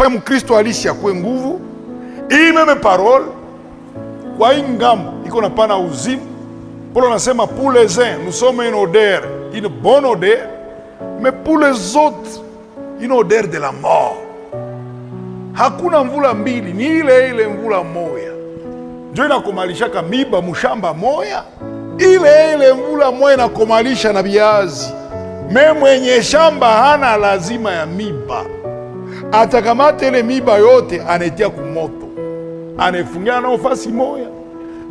pa mkristo halisi akwe nguvu. Hii meme parole kwa hii ngambo iko napana uzimu. Paulo anasema pour les uns nous sommes une odeur, une bonne odeur, mais pour les autres une odeur de la mort. Hakuna mvula mbili, ni ile ile mvula moya ndio inakomalishaka miba mushamba moya. Ile ile mvula moya inakomalisha na viazi. Me mwenye shamba hana lazima ya miba, atakamata ile miba yote anetia kumoto, anefungia nao fasi moya,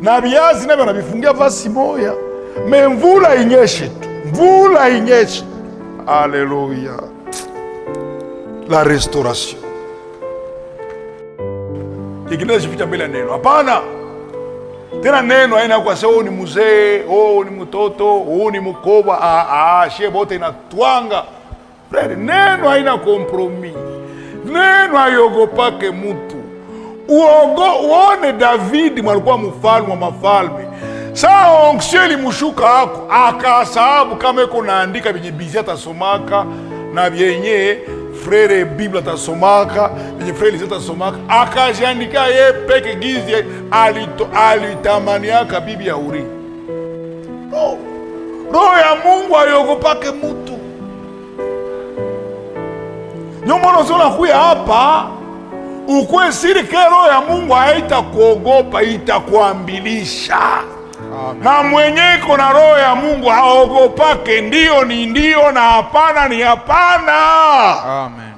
na viazi navyo anavifungia fasi moya. Me mvula inyeshe tu, mvula inyeshe. Haleluya, la restauration. Kingine jificha mbele neno. Hapana. Tena neno haina kwa sababu ni mzee, ni mtoto, ni mkoba, shie bote inatwanga. Frere, neno haina kompromis. Neno hayogopake mtu. Uone David mwalikuwa mfalme wa mafalme. Saa onkseli mushuka hako, akasahabu kama eko naandika vyenye bizi atasomaka na vyenye frere Biblia atasomaka, vyenye frere Lizeta atasomaka, akajiandika ye peke gizi alitamaniaka bibi ya Uri. No. Roho ya Mungu hayogopake mtu. Nyomono zona kuya hapa, ukwe siri ke roho ya Mungu haita kuogopa, itakuambilisha. Amen. Na mwenye iko na roho ya Mungu haogopake, ndio ni ndio na hapana ni hapana. Amen.